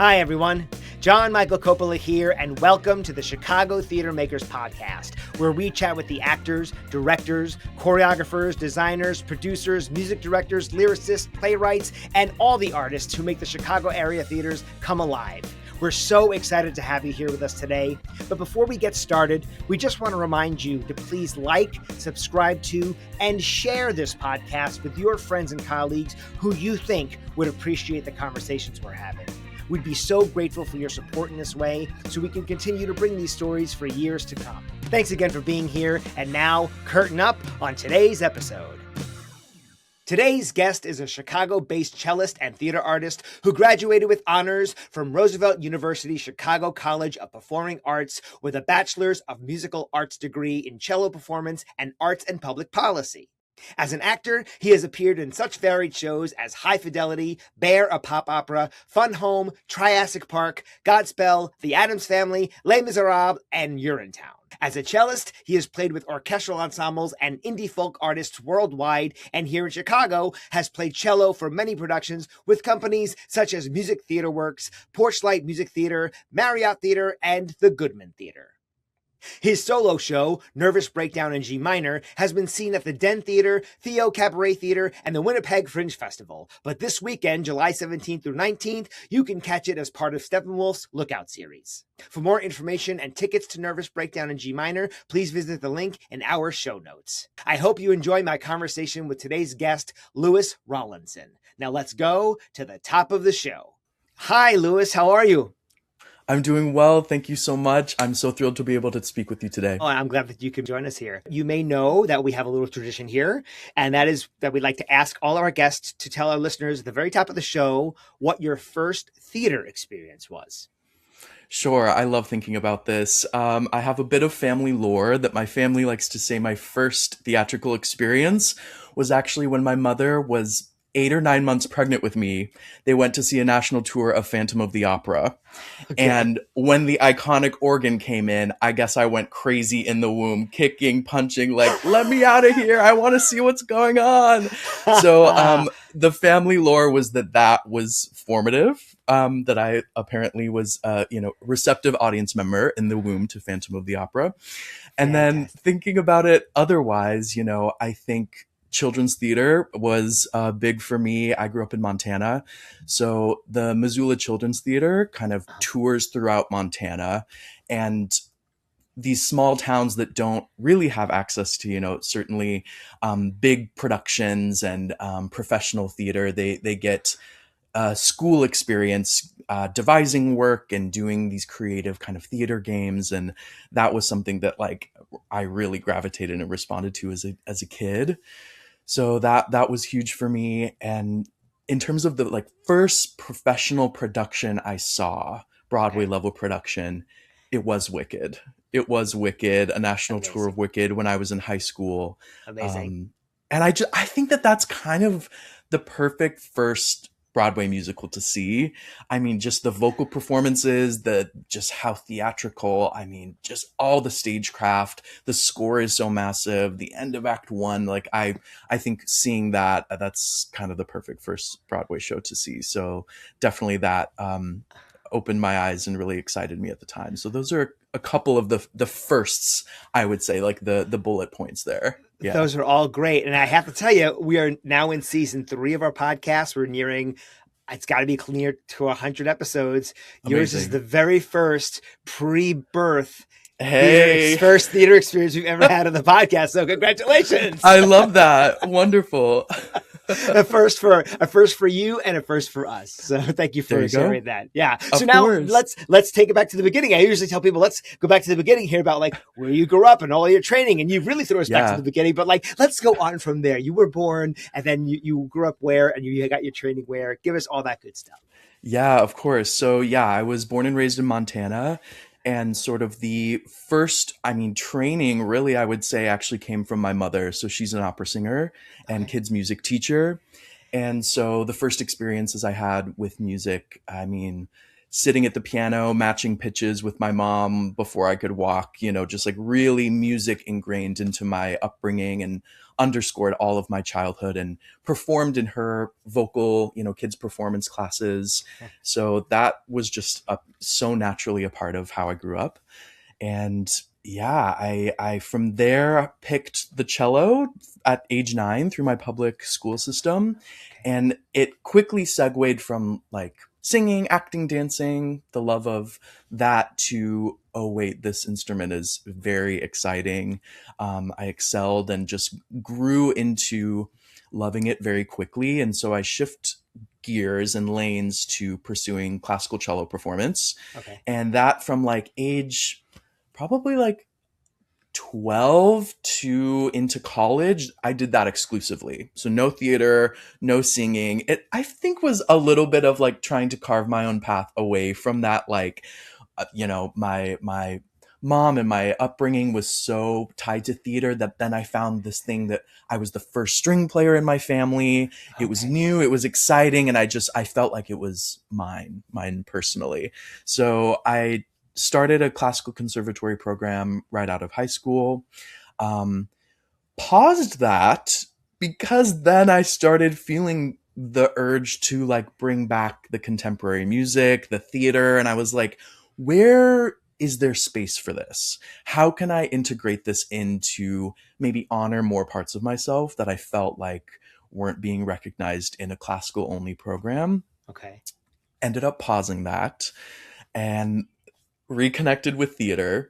Hi, everyone. John Michael Coppola here, and welcome to the Chicago Theater Makers Podcast, where we chat with the actors, directors, choreographers, designers, producers, music directors, lyricists, playwrights, and all the artists who make the Chicago area theaters come alive. We're so excited to have you here with us today. But before we get started, we just want to remind you to please like, subscribe to, and share this podcast with your friends and colleagues who you think would appreciate the conversations we're having. We'd be so grateful for your support in this way so we can continue to bring these stories for years to come. Thanks again for being here, and now, curtain up on today's episode. Today's guest is a Chicago-based cellist and theater artist who graduated with honors from Roosevelt University Chicago College of Performing Arts with a Bachelor's of Musical Arts degree in cello performance and arts and public policy. As an actor, he has appeared in such varied shows as High Fidelity, Bear, a pop opera, Fun Home, Triassic Parq, Godspell, The Addams Family, Les Misérables, and Urinetown. As a cellist, he has played with orchestral ensembles and indie folk artists worldwide, and here in Chicago has played cello for many productions with companies such as Music Theatre Works, Porchlight Music Theatre, Marriott Theatre, and the Goodman Theatre. His solo show, Nervous Breakdown in G Minor, has been seen at the Den Theatre, Theo Cabaret Theatre, and the Winnipeg Fringe Festival. But this weekend, July 17th through 19th, you can catch it as part of Steppenwolf's Lookout series. For more information and tickets to Nervous Breakdown in G Minor, please visit the link in our show notes. I hope you enjoy my conversation with today's guest, Lewis Rawlinson. Now let's go to the top of the show. Hi, Lewis. How are you? I'm doing well. Thank you so much. I'm so thrilled to be able to speak with you today. Oh, I'm glad that you can join us here. You may know that we have a little tradition here, and that is that we'd like to ask all our guests to tell our listeners at the very top of the show what your first theater experience was. Sure. I love thinking about this. I have a bit of family lore that my family likes to say my first theatrical experience was actually when my mother was 8 or 9 months pregnant with me. They went to see a national tour of Phantom of the Opera. Okay. And when the iconic organ came in, I guess I went crazy in the womb, kicking, punching, like, let me out of here. I want to see what's going on. So the family lore was that was formative, that I apparently was, receptive audience member in the womb to Phantom of the Opera. And then thinking about it otherwise, I think children's theater was big for me. I grew up in Montana. So the Missoula Children's Theater kind of tours throughout Montana, and these small towns that don't really have access to, certainly big productions and professional theater, they get school experience devising work and doing these creative kind of theater games. And that was something that I really gravitated and responded to as a kid. So that was huge for me. And in terms of the first professional production I saw, Broadway level production, it was Wicked. It was Wicked, a national tour of Wicked when I was in high school. Amazing. And I think that's kind of the perfect first Broadway musical to see. I mean, just the vocal performances, just how theatrical, just all the stagecraft, the score is so massive, the end of Act 1, I think seeing that's kind of the perfect first Broadway show to see. So definitely that opened my eyes and really excited me at the time. So those are a couple of the firsts, I would say, the bullet points there. Yeah. Those are all great. And I have to tell you, we are now in season 3 of our podcast. We're nearing, it's got to be near to 100 episodes. Amazing. Yours is the very first pre-birth first theater experience we've ever had on the podcast. So congratulations. I love that. Wonderful. a first for you and a first for us. So thank you for sharing that. Yeah. So now let's take it back to the beginning. I usually tell people, let's go back to the beginning here about where you grew up and all your training. And you really threw us back to the beginning, but let's go on from there. You were born and then you grew up where, and you got your training where. Give us all that good stuff. Yeah, of course. So I was born and raised in Montana. And sort of the first, training really, I would say, actually came from my mother. So she's an opera singer and kids music teacher. And so the first experiences I had with music, sitting at the piano, matching pitches with my mom before I could walk, just like really music ingrained into my upbringing and underscored all of my childhood, and performed in her vocal, kids performance classes. So that was just so naturally a part of how I grew up. And yeah, I from there picked the cello at age 9 through my public school system. And it quickly segued from like singing, acting, dancing, the love of that, to, oh, wait, this instrument is very exciting. I excelled and just grew into loving it very quickly. And so I shift gears and lanes to pursuing classical cello performance. Okay. And that from like age probably like 12 to into college, I did that exclusively. So no theater, no singing. It, I think, was a little bit of like trying to carve my own path away from that. Like, my mom and my upbringing was so tied to theater that then I found this thing that I was the first string player in my family. It was new, it was exciting, and I felt like it was mine personally. So I started a classical conservatory program right out of high school. Paused that because then I started feeling the urge to like bring back the contemporary music, the theater. And I was like, where is there space for this? How can I integrate this into maybe honor more parts of myself that I felt like weren't being recognized in a classical only program? Okay. Ended up pausing that and reconnected with theater,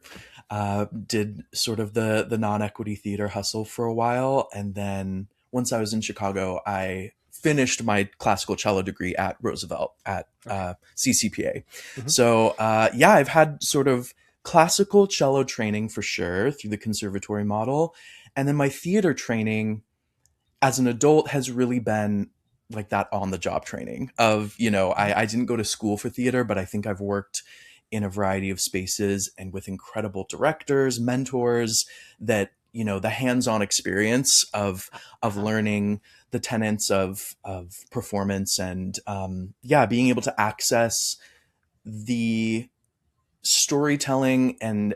did sort of the non-equity theater hustle for a while. And then once I was in Chicago, I finished my classical cello degree at Roosevelt at CCPA. Mm-hmm. So I've had sort of classical cello training for sure through the conservatory model. And then my theater training as an adult has really been like that on the job training of, I didn't go to school for theater, but I think I've worked in a variety of spaces and with incredible directors, mentors, that, the hands-on experience of learning the tenets of performance and, being able to access the storytelling and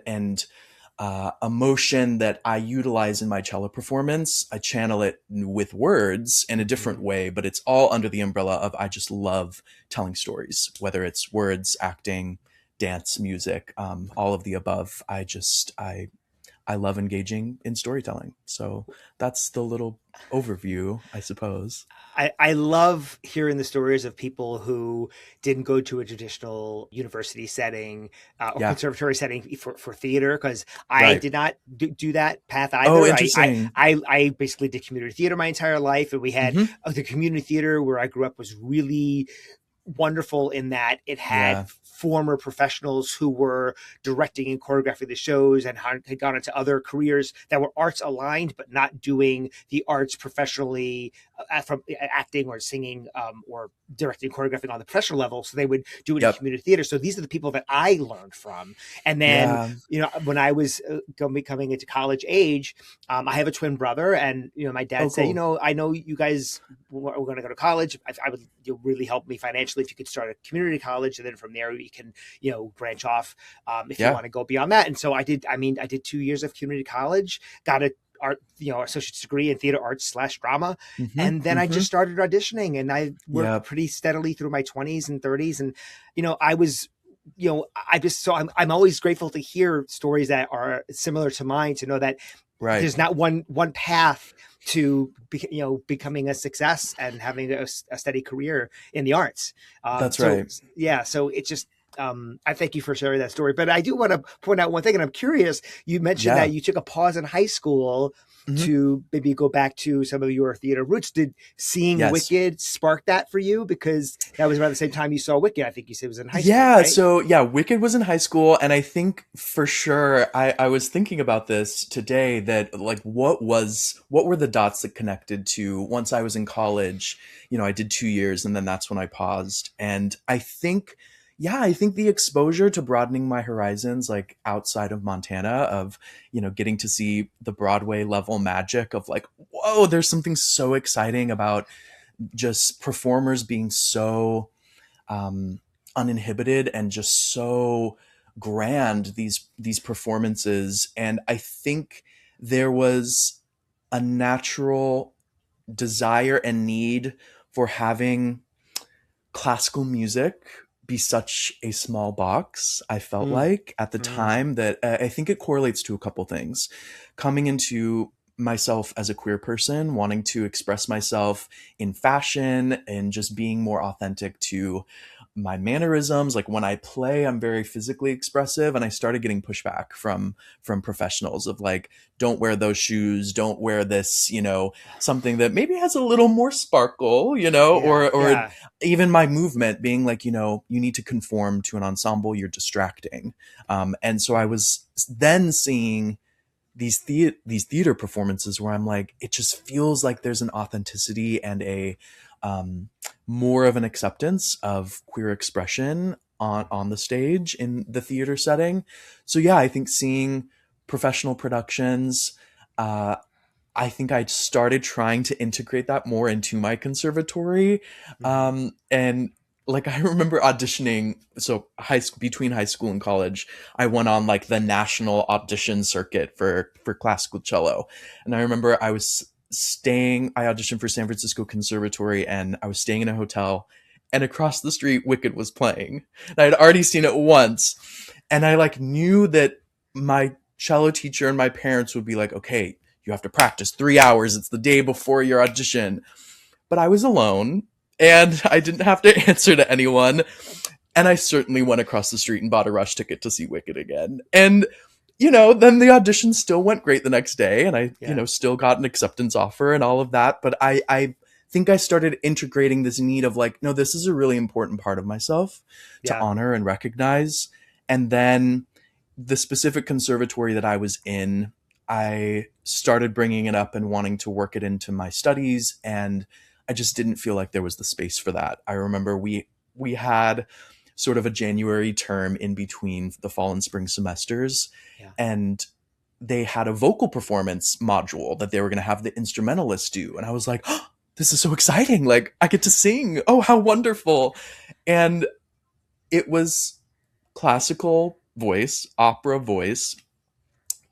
emotion that I utilize in my cello performance. I channel it with words in a different way, but it's all under the umbrella of, I just love telling stories, whether it's words, acting, dance, music, all of the above. I love engaging in storytelling. So that's the little overview, I suppose. I love hearing the stories of people who didn't go to a traditional university setting or conservatory setting for theater, because I did not do that path either. Oh, interesting. I basically did community theater my entire life, and we had the community theater where I grew up was really wonderful in that it had former professionals who were directing and choreographing the shows and had gone into other careers that were arts aligned, but not doing the arts professionally from acting or singing or directing, choreographing on the professional level. So they would do it in community theater. So these are the people that I learned from. And then, when I was coming into college age, I have a twin brother, and, my dad said, I know you guys were going to go to college. I would really help me financially if you could start a community college, and then from there you can branch off if you want to go beyond that. And so I did 2 years of community college, got a associate's degree in theater arts / drama, and then I just started auditioning, and I worked pretty steadily through my 20s and 30s, and I was I'm always grateful to hear stories that are similar to mine, to know that there's not one path to becoming a success and having a steady career in the arts. That's right. Yeah. So it's just, I thank you for sharing that story, but I do want to point out one thing, and I'm curious, you mentioned that you took a pause in high school to maybe go back to some of your theater roots. Did seeing Wicked spark that for you? Because that was around the same time you saw Wicked. I think you said it was in high school. Yeah. Right? So Wicked was in high school. And I think for sure, I was thinking about this today, that like, what were the dots that connected to once I was in college? I did 2 years, and then that's when I paused. And I think the exposure to broadening my horizons, like outside of Montana, of, getting to see the Broadway level magic of like, whoa, there's something so exciting about just performers being so uninhibited and just so grand, these performances. And I think there was a natural desire and need for having classical music be such a small box. I felt like at the time that I think it correlates to a couple things. Coming into myself as a queer person, wanting to express myself in fashion and just being more authentic to my mannerisms. Like when I play, I'm very physically expressive, and I started getting pushback from professionals of like, don't wear those shoes, don't wear this, something that maybe has a little more sparkle, or even my movement being like, you need to conform to an ensemble, you're distracting. And so I was then seeing these theater performances where I'm like, it just feels like there's an authenticity and a more of an acceptance of queer expression on the stage in the theater setting. So yeah, I think seeing professional productions, I think I started trying to integrate that more into my conservatory. And like, I remember auditioning. So between high school and college, I went on like the national audition circuit for classical cello. And I remember I auditioned for San Francisco Conservatory, and I was staying in a hotel, and across the street Wicked was playing. And I had already seen it once. And I like knew that my cello teacher and my parents would be like, okay, you have to practice 3 hours. It's the day before your audition. But I was alone and I didn't have to answer to anyone. And I certainly went across the street and bought a rush ticket to see Wicked again. And, then the audition still went great the next day. And I, still got an acceptance offer and all of that. But I think I started integrating this need of like, no, this is a really important part of myself to honor and recognize. And then the specific conservatory that I was in, I started bringing it up and wanting to work it into my studies, and I just didn't feel like there was the space for that. I remember we had sort of a January term in between the fall and spring semesters, and they had a vocal performance module that they were going to have the instrumentalists do. And I was like, oh, this is so exciting. Like, I get to sing. Oh, how wonderful. And it was classical voice, opera voice,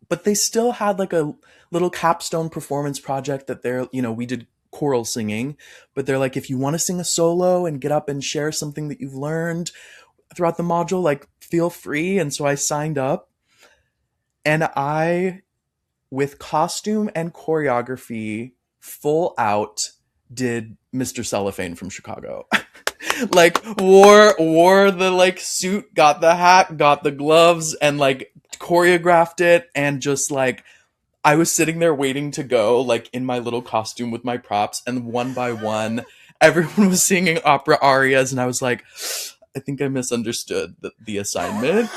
but they still had like a little capstone performance project that we did choral singing, but they're like, if you want to sing a solo and get up and share something that you've learned throughout the module, like, feel free. And so I signed up, and I, with costume and choreography full out, did Mr. Cellophane from Chicago. Like, wore the like suit, got the hat, got the gloves, and like choreographed it. And just like, I was sitting there waiting to go, like in my little costume with my props, and one by one everyone was singing opera arias, and I was like, I think I misunderstood the assignment.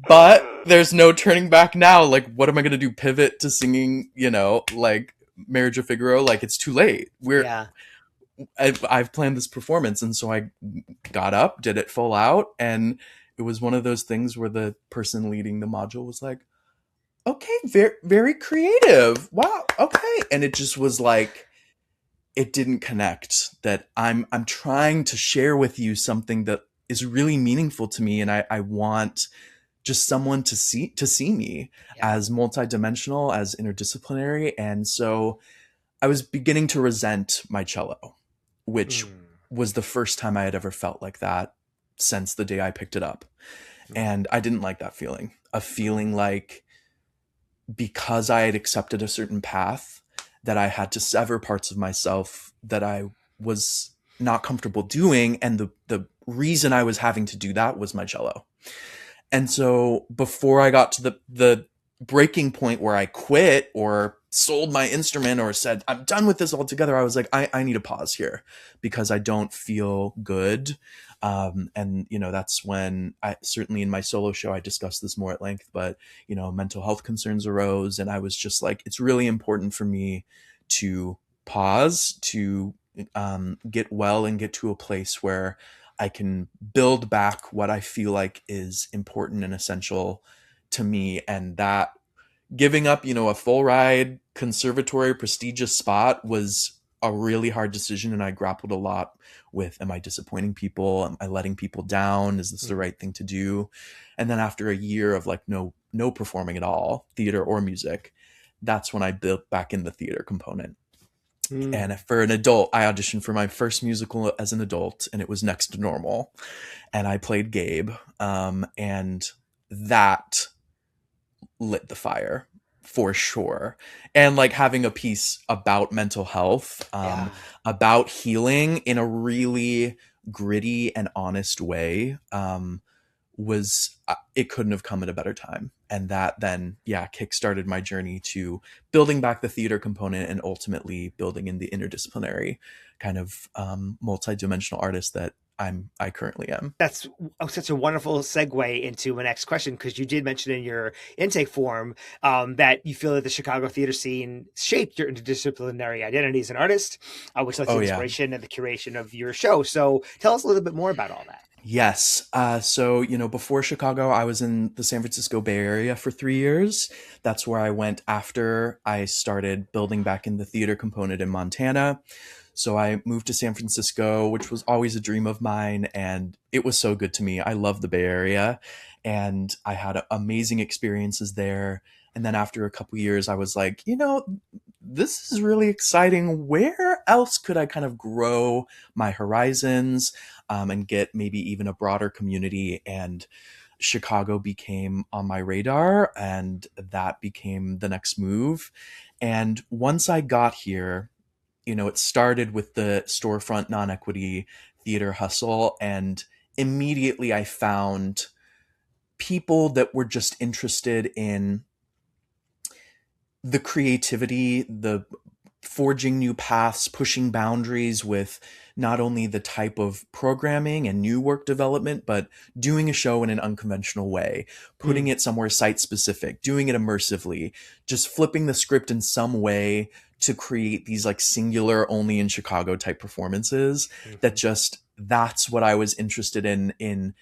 But there's no turning back now. Like, what am I gonna do, pivot to singing, like Marriage of Figaro? Like, it's too late. I've planned this performance. And so I got up, did it full out. And it was one of those things where the person leading the module was like, okay, very, very creative. Wow. Okay. And it just was like, it didn't connect, that I'm trying to share with you something that is really meaningful to me. And I want just someone to see me as multidimensional, as interdisciplinary. And so I was beginning to resent my cello, which was the first time I had ever felt like that since the day I picked it up. And I didn't like that feeling, of feeling like, because I had accepted a certain path, that I had to sever parts of myself that I was not comfortable doing. And the reason I was having to do that was my cello. And so before I got to the breaking point where I quit or sold my instrument or said, I'm done with this altogether, I was like, I need a pause here, because I don't feel good. And, that's when certainly in my solo show, I discussed this more at length, but, mental health concerns arose. And I was just like, it's really important for me to pause, to get well and get to a place where I can build back what I feel like is important and essential to me. And that giving up, a full ride conservatory prestigious spot was a really hard decision, and I grappled a lot with, am I disappointing people? Am I letting people down? Is this the right thing to do? And then after a year of like no performing at all, theater or music, that's when I built back in the theater component. And for an adult, I auditioned for my first musical as an adult, and it was Next to Normal, and I played Gabe, and that lit the fire for sure. And like having a piece about mental health, about healing in a really gritty and honest way, was it couldn't have come at a better time. And that then kickstarted my journey to building back the theater component and ultimately building in the interdisciplinary kind of multi-dimensional artist that I currently am. That's such a wonderful segue into my next question, because you did mention in your intake form that you feel that the Chicago theater scene shaped your interdisciplinary identity as an artist, which led to the inspiration and the curation of your show. So tell us a little bit more about all that. Yes. So, before Chicago, I was in the San Francisco Bay Area for 3 years. That's where I went after I started building back in the theater component in Montana. So I moved to San Francisco, which was always a dream of mine. And it was so good to me. I love the Bay Area, and I had amazing experiences there. And then after a couple years, I was like, this is really exciting. Where else could I kind of grow my horizons and get maybe even a broader community? And Chicago became on my radar, and that became the next move. And once I got here, it started with the storefront non-equity theater hustle. And immediately I found people that were just interested in the creativity, the forging new paths, pushing boundaries with not only the type of programming and new work development, but doing a show in an unconventional way, putting it somewhere site specific, doing it immersively, just flipping the script in some way to create these like singular, only in Chicago type performances. That's what I was interested in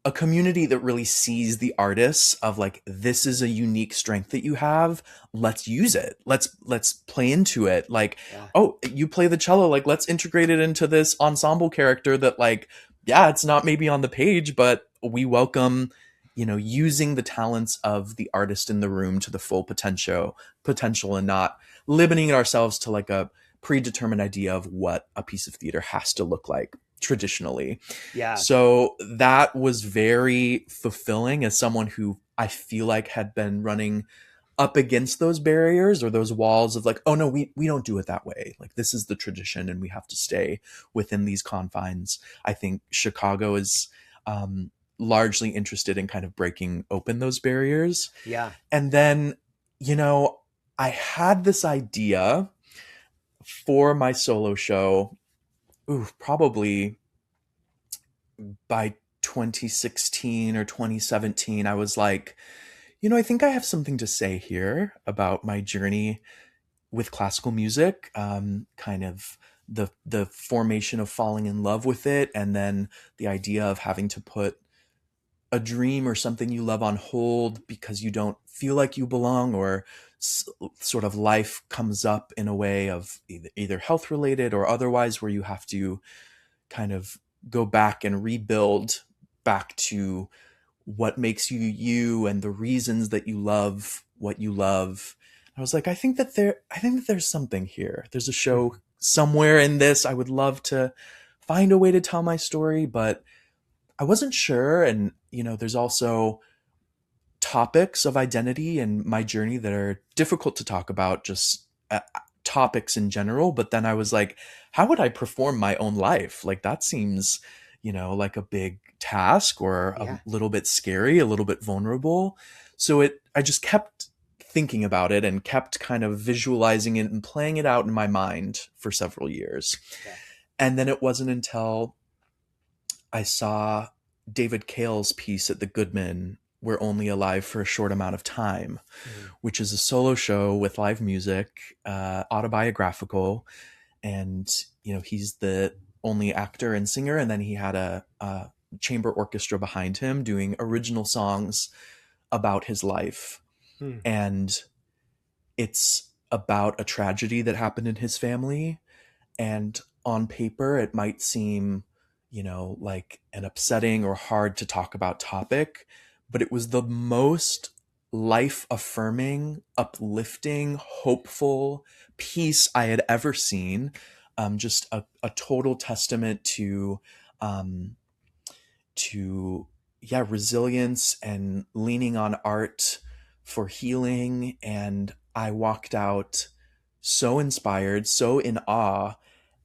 a community that really sees the artists of like, this is a unique strength that you have. Let's use it. Let's play into it. Like, oh, you play the cello. Like, let's integrate it into this ensemble character that like, it's not maybe on the page, but we welcome, using the talents of the artist in the room to the full potential and not limiting ourselves to like a predetermined idea of what a piece of theater has to look like traditionally. So that was very fulfilling as someone who I feel like had been running up against those barriers or those walls of like, oh no, we don't do it that way. Like, this is the tradition and we have to stay within these confines. I think Chicago is largely interested in kind of breaking open those barriers. And then, I had this idea for my solo show, probably by 2016 or 2017, I was like, I think I have something to say here about my journey with classical music, kind of the formation of falling in love with it, and then the idea of having to put a dream or something you love on hold because you don't feel like you belong, or sort of life comes up in a way of either health related or otherwise, where you have to kind of go back and rebuild back to what makes you you and the reasons that you love what you love. I was like, I think that there's something here. There's a show somewhere in this. I would love to find a way to tell my story, but I wasn't sure. And, there's also topics of identity and my journey that are difficult to talk about, just topics in general. But then I was like, how would I perform my own life? Like, that seems, like a big task, or a little bit scary, a little bit vulnerable. So I just kept thinking about it and kept kind of visualizing it and playing it out in my mind for several years. And then it wasn't until I saw David Cale's piece at the Goodman, We're Only Alive for a Short Amount of Time, which is a solo show with live music, autobiographical. And, he's the only actor and singer. And then he had a chamber orchestra behind him doing original songs about his life. And it's about a tragedy that happened in his family. And on paper, it might seem, like an upsetting or hard to talk about topic, but it was the most life affirming, uplifting, hopeful piece I had ever seen. Just a total testament um, to resilience and leaning on art for healing. And I walked out so inspired, so in awe.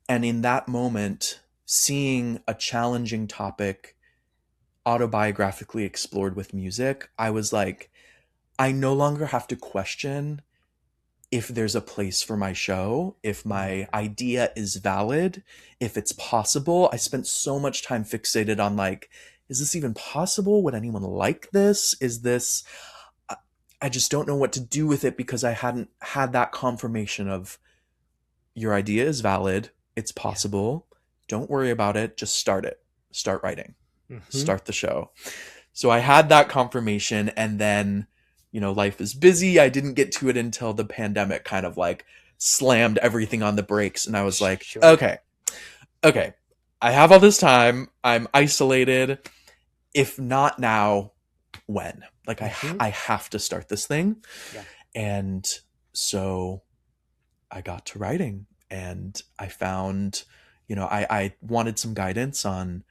And in that moment, seeing a challenging topic autobiographically explored with music, I was like, I no longer have to question if there's a place for my show, if my idea is valid, if it's possible. I spent so much time fixated on like, is this even possible? Would anyone like this? Is this, I just don't know what to do with it because I hadn't had that confirmation of your idea is valid. It's possible. Don't worry about it. Just start it. Start writing. Start the show. So I had that confirmation, and then, life is busy. I didn't get to it until the pandemic kind of like slammed everything on the brakes. And I was like, Sure. okay, I have all this time. I'm isolated. If not now, when? Like I have to start this thing. Yeah. And so I got to writing, and I found, I wanted some guidance on,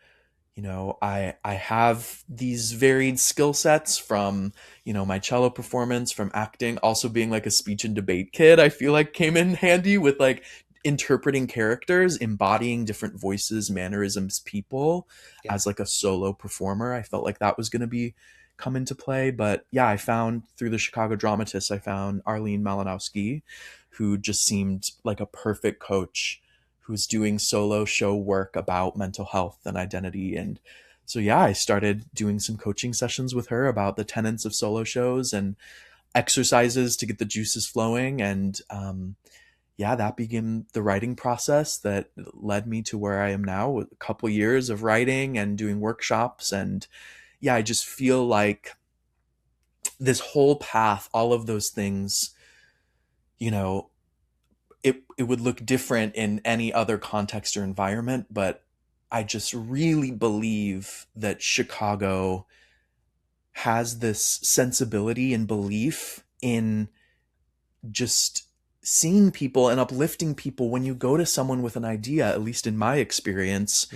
I have these varied skill sets from, my cello performance, from acting, also being like a speech and debate kid, I feel like came in handy with like interpreting characters, embodying different voices, mannerisms, people as like a solo performer. I felt like that was going to come into play. But yeah, I found through the Chicago Dramatists, I found Arlene Malinowski, who just seemed like a perfect coach who's doing solo show work about mental health and identity. And so, yeah, I started doing some coaching sessions with her about the tenets of solo shows and exercises to get the juices flowing. And that began the writing process that led me to where I am now, with a couple years of writing and doing workshops. And yeah, I just feel like this whole path, all of those things, it would look different in any other context or environment, but I just really believe that Chicago has this sensibility and belief in just seeing people and uplifting people. When you go to someone with an idea, at least in my experience,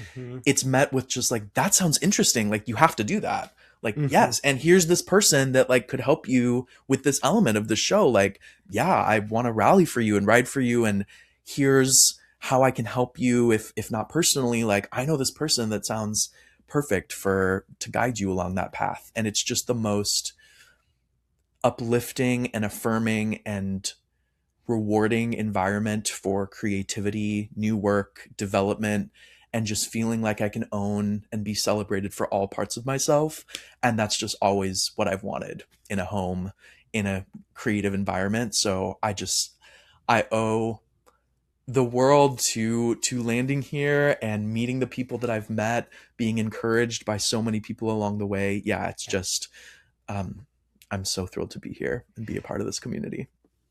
it's met with just like, that sounds interesting. Like, you have to do that. Like, yes. And here's this person that like could help you with this element of the show. Like, yeah, I want to rally for you and ride for you. And here's how I can help you. If not personally, like, I know this person that sounds perfect to guide you along that path. And it's just the most uplifting and affirming and rewarding environment for creativity, new work, development, and just feeling like I can own and be celebrated for all parts of myself. And that's just always what I've wanted in a home, in a creative environment. So I owe the world to landing here and meeting the people that I've met, being encouraged by so many people along the way. Yeah, it's just, I'm so thrilled to be here and be a part of this community.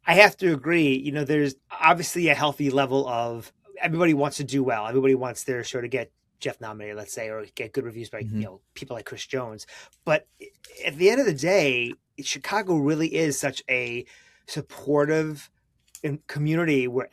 I have to agree. There's obviously a healthy level of everybody wants to do well. Everybody wants their show to get Jeff nominated, let's say, or get good reviews by people like Chris Jones. But at the end of the day, Chicago really is such a supportive community where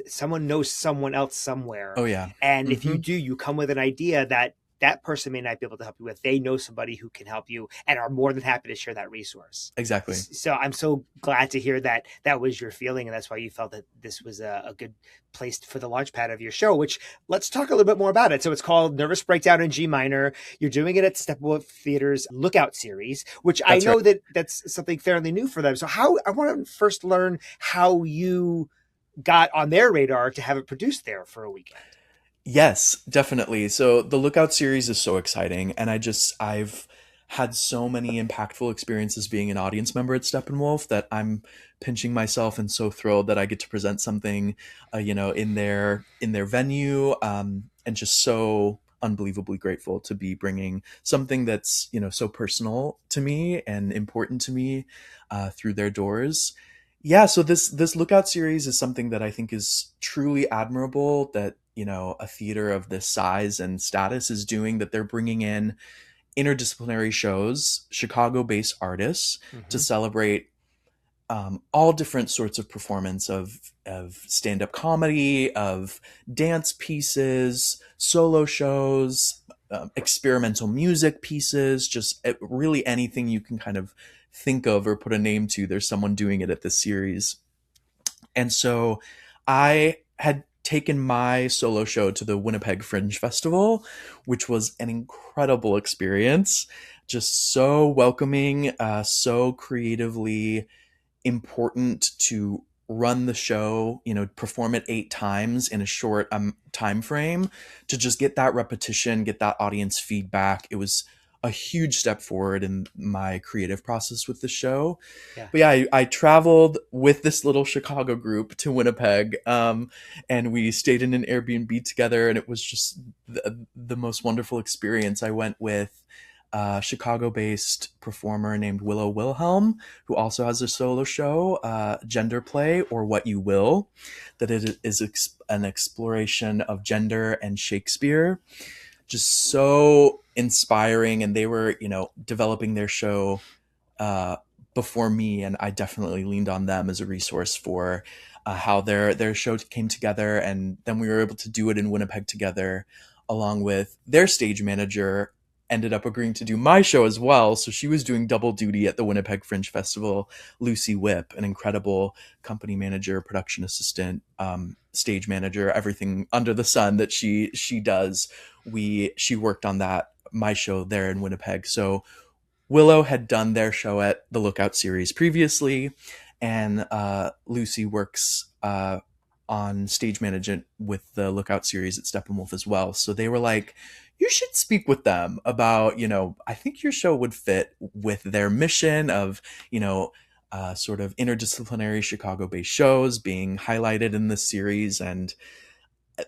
someone knows someone else somewhere. Oh yeah. And if you come with an idea that person may not be able to help you with, they know somebody who can help you and are more than happy to share that resource. Exactly. So I'm so glad to hear that was your feeling, and that's why you felt that this was a good place for the launch pad of your show, which let's talk a little bit more about it. So it's called Nervous Breakdown in G Minor. You're doing it at Steppenwolf Theater's Lookout series, which I know that's something fairly new for them. So I want to first learn how you got on their radar to have it produced there for a weekend. Yes, definitely. So the Lookout series is so exciting. And I've had so many impactful experiences being an audience member at Steppenwolf that I'm pinching myself and so thrilled that I get to present something, in their venue, and just so unbelievably grateful to be bringing something that's, so personal to me and important to me, through their doors. Yeah, so this Lookout series is something that I think is truly admirable that, a theater of this size and status is doing, that they're bringing in interdisciplinary shows, Chicago-based artists to Hmm. celebrate all different sorts of performance of stand-up comedy, of dance pieces, solo shows, experimental music pieces, just really anything you can kind of think of or put a name to. There's someone doing it at this series. And so I had taken my solo show to the Winnipeg Fringe Festival, which was an incredible experience. Just so welcoming, so creatively important to run the show, perform it 8 times in a short time frame, to just get that repetition, get that audience feedback. It was a huge step forward in my creative process with the show. Yeah. But yeah, I traveled with this little Chicago group to Winnipeg, and we stayed in an Airbnb together, and it was just the most wonderful experience. I went with a Chicago-based performer named Willow Wilhelm, who also has a solo show, Gender Play or What You Will, that it is an exploration of gender and Shakespeare. Just so inspiring, and they were, developing their show uh, before me, and I definitely leaned on them as a resource for how their show came together, and then we were able to do it in Winnipeg together, along with their stage manager. Ended up agreeing to do my show as well, so she was doing double duty at the Winnipeg Fringe Festival. Lucy Whip, an incredible company manager, production assistant, stage manager, everything under the sun that she does. She worked on that my show there in Winnipeg. So Willow had done their show at the Lookout series previously, and Lucy works on stage management with the Lookout series at Steppenwolf as well. So they were like, you should speak with them about, I think your show would fit with their mission of, sort of interdisciplinary Chicago-based shows being highlighted in this series, and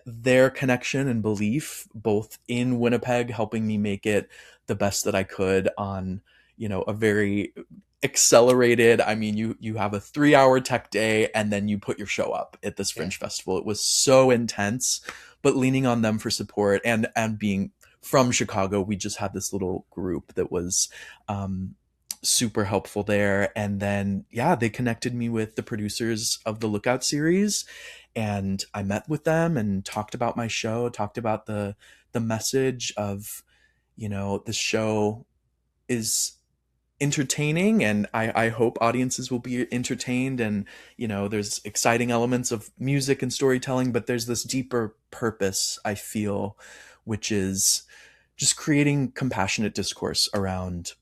their connection and belief both in Winnipeg, helping me make it the best that I could on, a very accelerated, I mean, you have a 3-hour tech day and then you put your show up at this Yeah. Fringe Festival. It was so intense, but leaning on them for support, and being from Chicago, we just had this little group that was super helpful there. And then, yeah, they connected me with the producers of the Lookout series, and I met with them and talked about my show, talked about the message of, the show is entertaining, and I hope audiences will be entertained, and there's exciting elements of music and storytelling, but there's this deeper purpose, I feel, which is just creating compassionate discourse around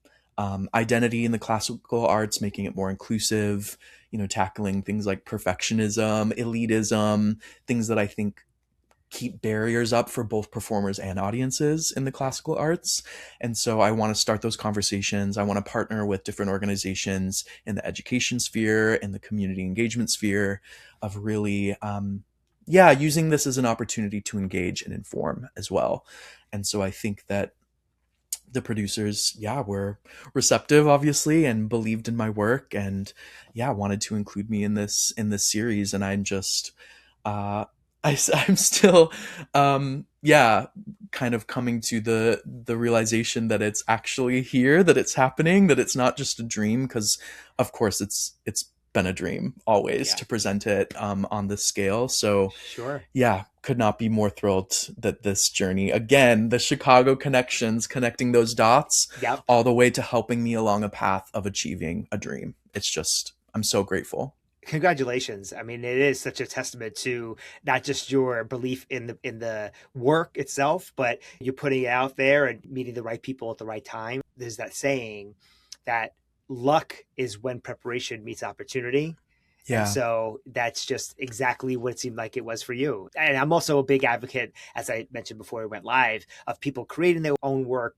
identity in the classical arts, making it more inclusive, tackling things like perfectionism, elitism, things that I think keep barriers up for both performers and audiences in the classical arts. And so I want to start those conversations. I want to partner with different organizations in the education sphere, in the community engagement sphere, of really, using this as an opportunity to engage and inform as well. And so I think that the producers, were receptive, obviously, and believed in my work, and wanted to include me in this series. And I'm just, uh, I'm still, kind of coming to the realization that it's actually here, that it's happening, that it's not just a dream. Because, of course, it's been a dream always Yeah. to present it on this scale. So Sure. could not be more thrilled that this journey, again, the Chicago connections, connecting those dots, Yep. all the way to helping me along a path of achieving a dream. It's just, I'm so grateful. Congratulations. I mean, it is such a testament to not just your belief in the work itself, but you're putting it out there and meeting the right people at the right time. There's that saying that luck is when preparation meets opportunity. And Yeah. so that's just exactly what it seemed like it was for you. And I'm also a big advocate, as I mentioned before we went live, of people creating their own work,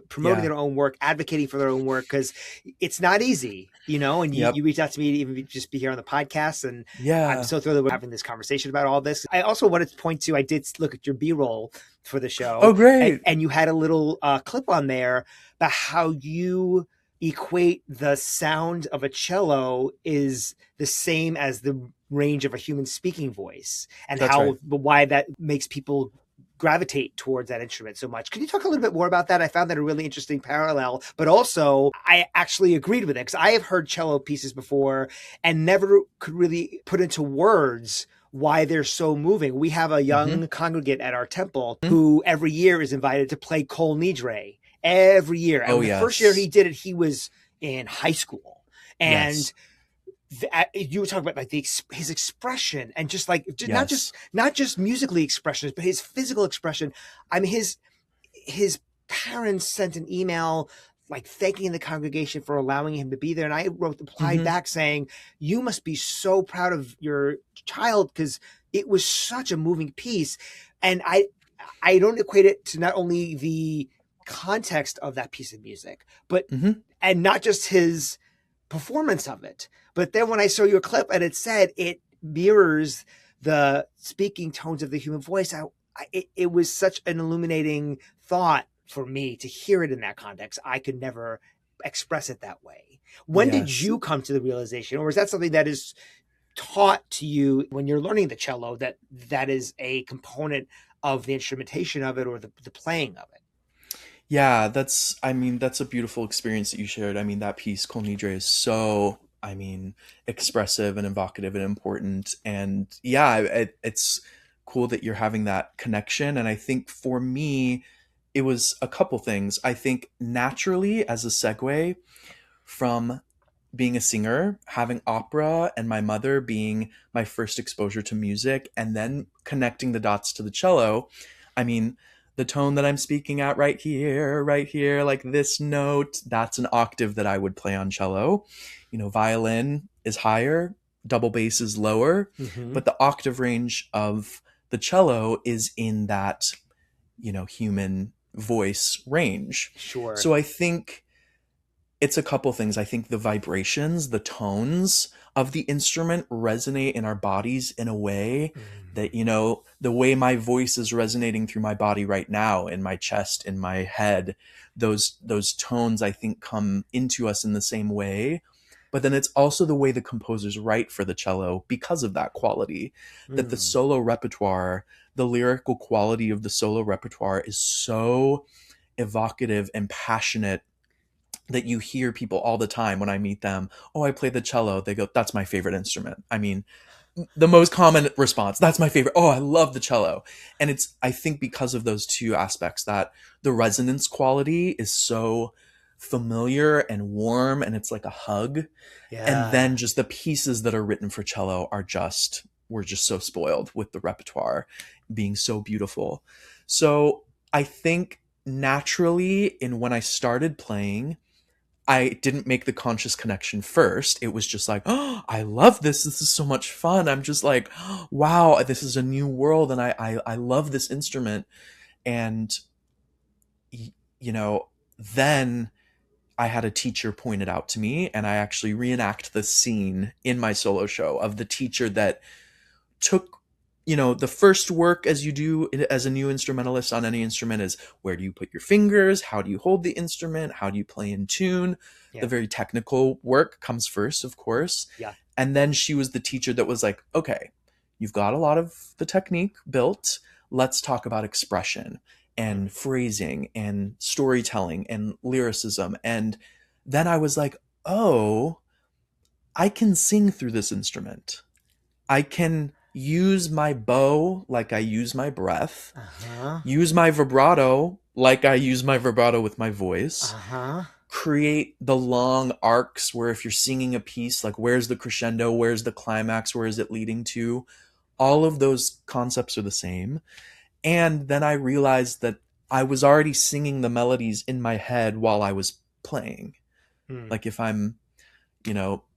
promoting Yeah. their own work, advocating for their own work, because it's not easy, and Yep. you reached out to me to even just be here on the podcast. And I'm Yeah. so thrilled that we're having this conversation about all this. I also wanted to point to, I did look at your B-roll for the Oh, show, great. and you had a little clip on there about how you equate the sound of a cello is the same as the range of a human speaking voice, and That's right. why that makes people gravitate towards that instrument so much. Can you talk a little bit more about that? I found that a really interesting parallel, but also I actually agreed with it because I have heard cello pieces before and never could really put into words why they're so moving. We have a young congregant at our temple who every year is invited to play Kol Nidre every year. And Oh, the first year yes. he did it, he was in high school. And Yes. you were talking about like his expression and just like Yes. not just musically expressions, but his physical expression. I mean, his parents sent an email like thanking the congregation for allowing him to be there, and I replied back saying, "You must be so proud of your child because it was such a moving piece." And I don't equate it to not only the context of that piece of music, but and not just his performance of it. But then when I saw your clip and it said it mirrors the speaking tones of the human voice, it was such an illuminating thought for me to hear it in that context. I could never express it that way. When did Yes. you come to the realization, or is that something that is taught to you when you're learning the cello, that is a component of the instrumentation of it or the playing of it? Yeah, that's a beautiful experience that you shared. I mean, that piece, Kol Nidre, is so, expressive and evocative and important. And yeah, it's cool that you're having that connection. And I think for me, it was a couple things. I think naturally, as a segue from being a singer, having opera, and my mother being my first exposure to music, and then connecting the dots to the cello. I mean, the tone that I'm speaking at right here, like this note, that's an octave that I would play on cello. Violin is higher, double bass is lower, but the octave range of the cello is in that, human voice range. Sure. So I think it's a couple things. I think the vibrations, the tones of the instrument resonate in our bodies in a way that, the way my voice is resonating through my body right now, in my chest, in my head, those tones, I think, come into us in the same way. But then it's also the way the composers write for the cello because of that quality, that the solo repertoire, the lyrical quality of the solo repertoire is so evocative and passionate that you hear people all the time when I meet them. Oh, I play the cello. They go, that's my favorite instrument. I mean, the most common response, that's my favorite. Oh, I love the cello. And it's, I think, because of those two aspects, that the resonance quality is so familiar and warm, and it's like a hug. Yeah. And then just the pieces that are written for cello we're just so spoiled with the repertoire being so beautiful. So I think naturally, when I started playing, I didn't make the conscious connection first. It was just like, oh, I love this. This is so much fun. I'm just like, oh, wow, this is a new world, and I love this instrument. And then I had a teacher point it out to me, and I actually reenact the scene in my solo show of the teacher that took, the first work as you do as a new instrumentalist on any instrument is, where do you put your fingers? How do you hold the instrument? How do you play in tune? Yeah. The very technical work comes first, of course. Yeah. And then she was the teacher that was like, okay, you've got a lot of the technique built. Let's talk about expression and phrasing and storytelling and lyricism. And then I was like, oh, I can sing through this instrument. I can use my bow like I use my breath, use my vibrato like I use my vibrato with my voice, create the long arcs where if you're singing a piece, like where's the crescendo, where's the climax, where is it leading to? All of those concepts are the same. And then I realized that I was already singing the melodies in my head while I was playing. Like if I'm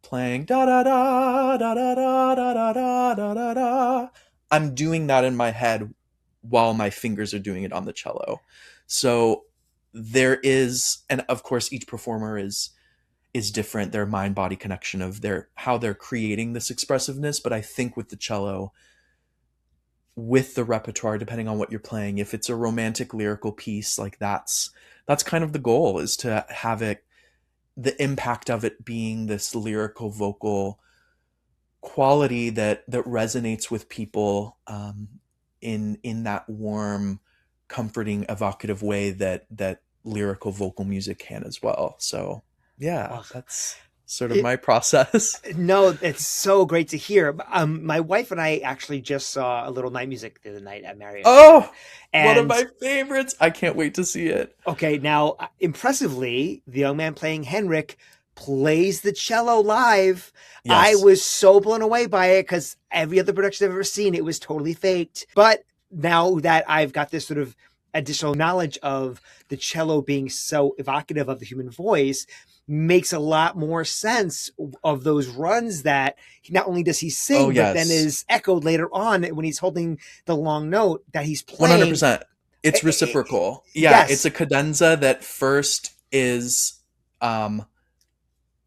playing da da da da da da da da da da da, I'm doing that in my head while my fingers are doing it on the cello. So there is, and of course each performer is different, their mind body connection of how they're creating this expressiveness. But I think with the cello, with the repertoire, depending on what you're playing, if it's a romantic lyrical piece, like that's kind of the goal, is to have it the impact of it being this lyrical vocal quality that resonates with people, in that warm, comforting, evocative way that lyrical vocal music can as well. So yeah, Well, that's sort of my process. no, it's so great to hear. My wife and I actually just saw a little night music the other night at Marriott Theatre. Oh, one of And my favorites. I can't wait to see it. okay, now impressively, the young man playing Henrik plays the cello live. I Yes. was so blown away by it because every other production I've ever seen, it was totally faked. But now that I've got this sort of additional knowledge of the cello being so evocative of the human voice, makes a lot more sense of those runs that not only does he Oh sing, but then yes. is echoed later on when he's holding the long note that he's playing. 100%. It's reciprocal. Yeah, it's Yes. a cadenza that first is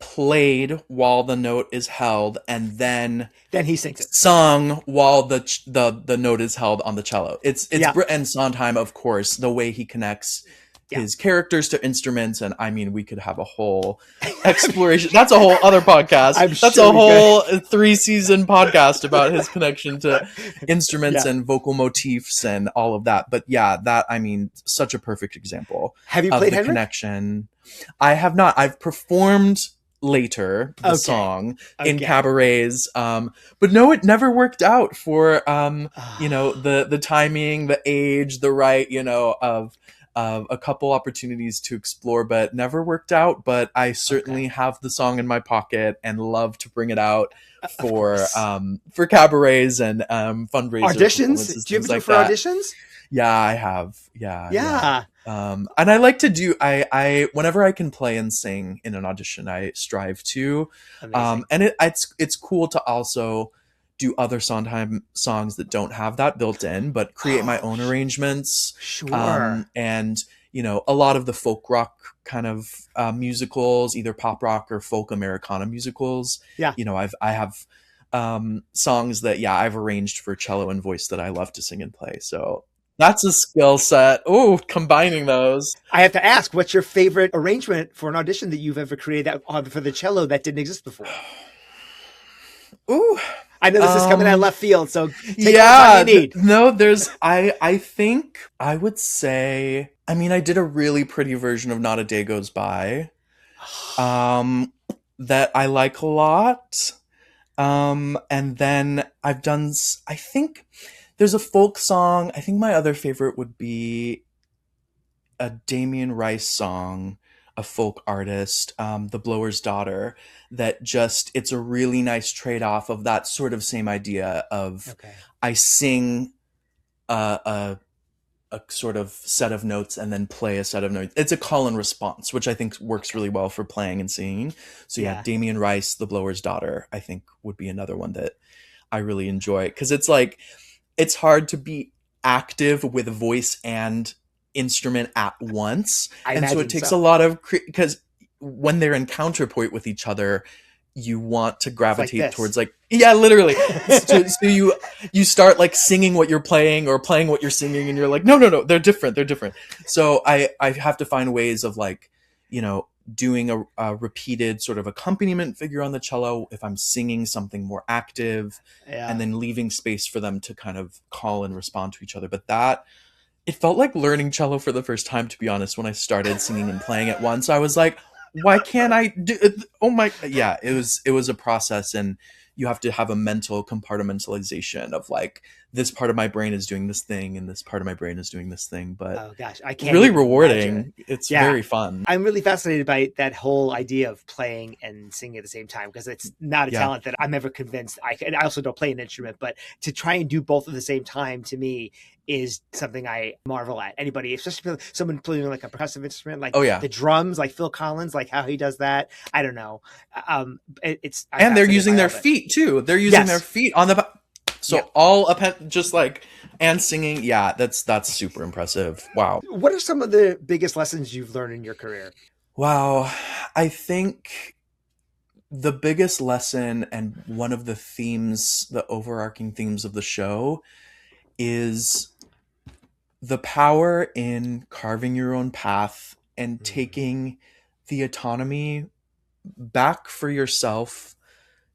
played while the note is held, and then Then he sings it. sung while the note is held on the cello. It's Yeah. And Sondheim, of course, the way he connects Yeah. his characters to instruments, and I mean, we could have a whole exploration. That's a whole other podcast. I'm That's sure a we whole 3-season podcast about his connection to instruments Yeah. and vocal motifs and all of that. But yeah, that, I mean, such a perfect example Have you of played the Henrik? connection. I have not. I've performed later the Okay. song in Okay. cabarets, but no, it never worked out for Ah. the timing, the age, the right, of a couple opportunities to explore, but never worked out. But I certainly have the song in my pocket and love to bring it out for cabarets and fundraiser Auditions? performances, Do you ever things do it like for that. auditions? Yeah, I have. Yeah. Yeah. And I like to do, I whenever I can play and sing in an audition, I strive to. Amazing. And it's cool to also do other Sondheim songs that don't have that built in, but create my own arrangements. Sure. And a lot of the folk rock kind of musicals, either pop rock or folk Americana musicals. Yeah. I have songs that I've arranged for cello and voice that I love to sing and play. So that's a skill set. Oh, combining those. I have to ask, what's your favorite arrangement for an audition that you've ever created for the cello that didn't exist before? Ooh. I know this is coming out of left field, so take all the Yeah, time you need. no, there's I think I would say, I mean, I did a really pretty version of Not a Day Goes By, that I like a lot. And then I've done, I think there's a folk song. I think my other favorite would be a Damien Rice song, a folk artist, The Blower's Daughter, that just, it's a really nice trade-off of that sort of same idea of I sing a sort of set of notes and then play a set of notes. It's a call and response, which I think works really well for playing and singing. So yeah, Damien Rice, The Blower's Daughter, I think would be another one that I really enjoy, because it's like, it's hard to be active with voice and instrument at once. And so it takes a lot of, because when they're in counterpoint with each other, you want to gravitate towards literally. so you start like singing what you're playing or playing what you're singing, and you're like, no, they're different. So I have to find ways of doing a repeated sort of accompaniment figure on the cello if I'm singing something more active, and then leaving space for them to kind of call and respond to each other. But it felt like learning cello for the first time, to be honest. When I started singing and playing at once, I was like, why can't I do it? Oh my, yeah, it was a process, and you have to have a mental compartmentalization of like, this part of my brain is doing this thing and this part of my brain is doing this thing. But oh gosh, I can't. Really rewarding. It's very fun. I'm really fascinated by that whole idea of playing and singing at the same time, because it's not a talent that I'm ever convinced I can. I also don't play an instrument, but to try and do both at the same time, to me, is something I marvel at. Anybody, especially someone playing like a percussive instrument, like the drums, like Phil Collins, like how he does that. I don't know. I'm and they're using their feet too. They're using their feet on the. So all just like, and singing. Yeah, that's super impressive. Wow. What are some of the biggest lessons you've learned in your career? Wow. I think the biggest lesson, and one of the themes, the overarching themes of the show, is the power in carving your own path and taking the autonomy back for yourself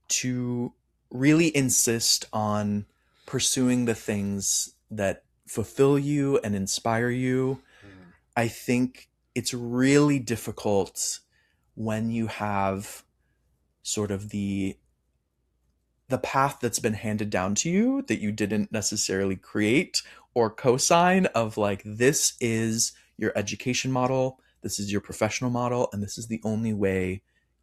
to really insist on pursuing the things that fulfill you and inspire you. I think it's really difficult when you have sort of the path that's been handed down to you that you didn't necessarily create or co-sign, of like, this is your education model, this is your professional model, and this is the only way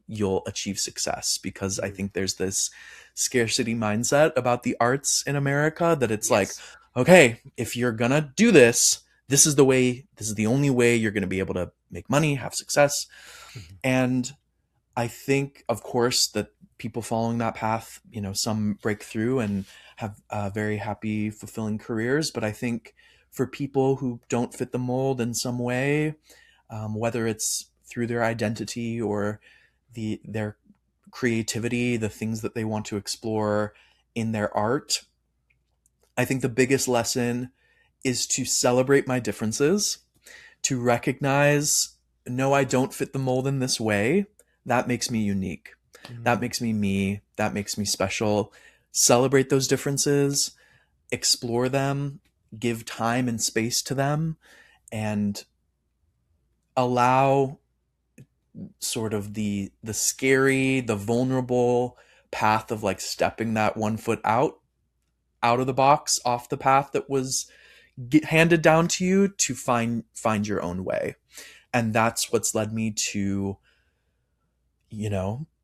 you'll achieve success. Because I think there's this scarcity mindset about the arts in America that it's like, okay, if you're gonna do this, this is the only way you're gonna be able to make money, have success. And I think, of course, that people following that path, some break through and have very happy, fulfilling careers. But I think for people who don't fit the mold in some way, whether it's through their identity or their creativity, the things that they want to explore in their art, I think the biggest lesson is to celebrate my differences, to recognize, no, I don't fit the mold in this way. That makes me unique. That makes me me. That makes me special. Celebrate those differences, explore them, give time and space to them, and allow sort of the scary, the vulnerable path of like stepping that 1 foot out of the box, off the path that was handed down to you, to find your own way. And that's what's led me to,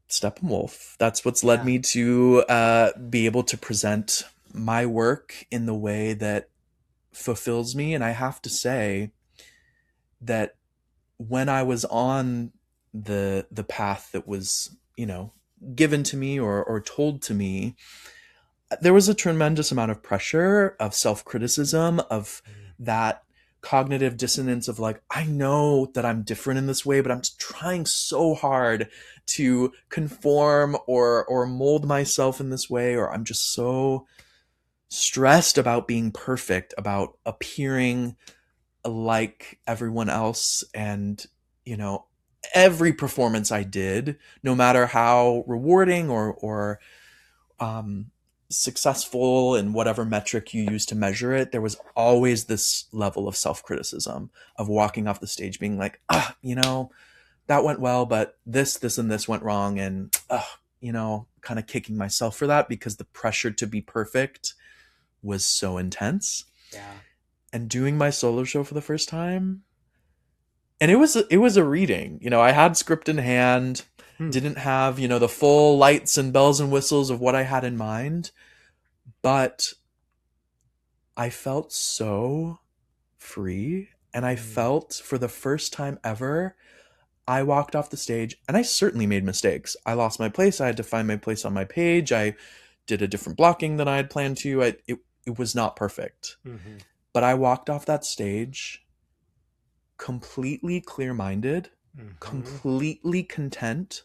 Steppenwolf. That's what's led me to be able to present my work in the way that fulfills me. And I have to say that when I was on the path that was, given to me or told to me, there was a tremendous amount of pressure, of self-criticism, of that cognitive dissonance of like, I know that I'm different in this way, but I'm trying so hard to conform or mold myself in this way, or I'm just so stressed about being perfect, about appearing like everyone else. And, every performance I did, no matter how rewarding or successful in whatever metric you use to measure it, there was always this level of self-criticism, of walking off the stage being like, that went well, but this and this went wrong. And, kind of kicking myself for that, because the pressure to be perfect was so intense. Yeah. And doing my solo show for the first time, and it was a reading, I had script in hand, didn't have, the full lights and bells and whistles of what I had in mind, but I felt so free. And I felt, for the first time ever, I walked off the stage, and I certainly made mistakes. I lost my place. I had to find my place on my page. I did a different blocking than I had planned to. It was not perfect. But I walked off that stage completely clear-minded, completely content,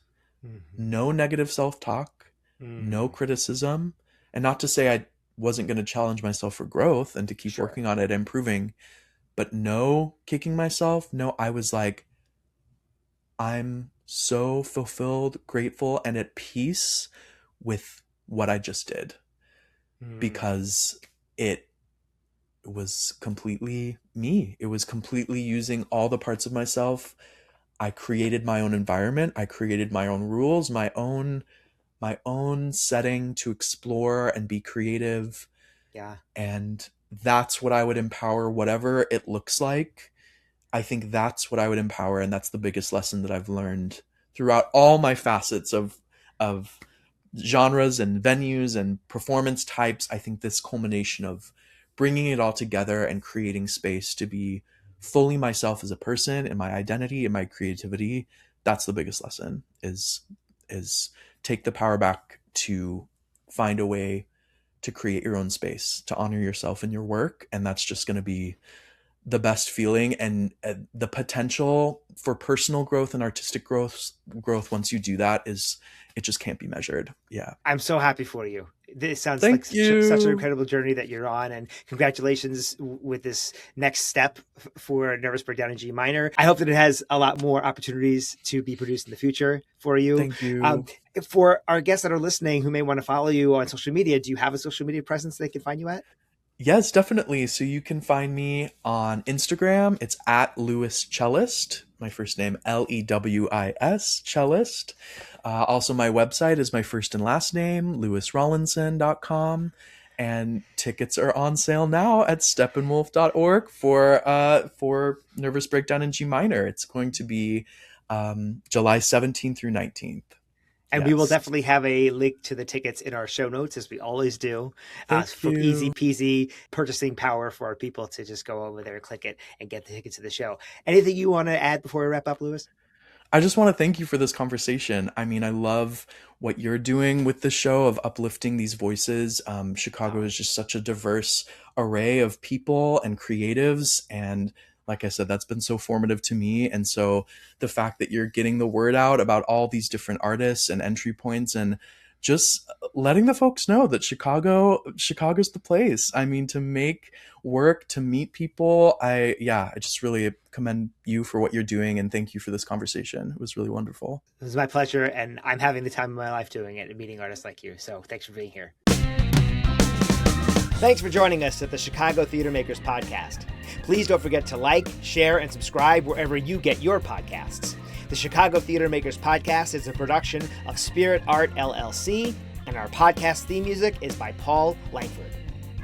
no negative self-talk, no criticism. And not to say I wasn't going to challenge myself for growth and to keep working on it, improving, but no kicking myself. No, I was like, I'm so fulfilled, grateful, and at peace with what I just did, because it was completely me. It was completely using all the parts of myself. I created my own environment. I created my own rules, my own setting to explore and be creative. Yeah. And that's what I would empower, whatever it looks like. I think that's what I would empower. And that's the biggest lesson that I've learned throughout all my facets of genres and venues and performance types. I think this culmination of bringing it all together and creating space to be fully myself as a person, and my identity and my creativity, that's the biggest lesson, is take the power back to find a way to create your own space, to honor yourself and your work. And that's just going to be the best feeling, and the potential for personal growth and artistic growth once you do that is, it just can't be measured. Yeah. I'm so happy for you. This sounds like Thank you. such an incredible journey that you're on, and congratulations with this next step for Nervous Breakdown in G minor. I hope that it has a lot more opportunities to be produced in the future for you. Thank you. For our guests that are listening who may want to follow you on social media, do you have a social media presence they can find you at? Yes, definitely. So you can find me on Instagram. It's at Lewis Cellist. My first name, Lewis Cellist. Also, my website is my first and last name, lewisrawlinson.com. And tickets are on sale now at steppenwolf.org for Nervous Breakdown in G minor. It's going to be July 17th through 19th. And we will definitely have a link to the tickets in our show notes, as we always do, for easy peasy purchasing power for our people to just go over there and click it and get the tickets to the show. Anything you want to add before we wrap up, Lewis? I just want to thank you for this conversation. I mean, I love what you're doing with the show of uplifting these voices. Chicago is just such a diverse array of people and creatives, and like I said, that's been so formative to me. And so the fact that you're getting the word out about all these different artists and entry points, and just letting the folks know that Chicago's the place. I mean, to make work, to meet people. I just really commend you for what you're doing, and thank you for this conversation. It was really wonderful. It was my pleasure, and I'm having the time of my life doing it and meeting artists like you. So thanks for being here. Thanks for joining us at the Chicago Theater Makers Podcast. Please don't forget to like, share, and subscribe wherever you get your podcasts. The Chicago Theater Makers Podcast is a production of Spirit Art LLC, and our podcast theme music is by Paul Langford.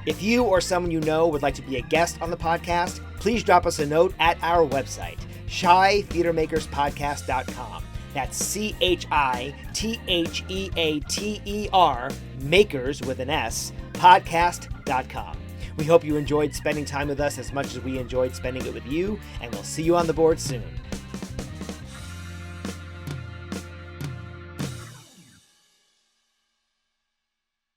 If you or someone you know would like to be a guest on the podcast, please drop us a note at our website, ChiTheaterMakersPodcast.com. That's ChiTheater, makers with an S, podcast.com. We hope you enjoyed spending time with us as much as we enjoyed spending it with you, and we'll see you on the board soon.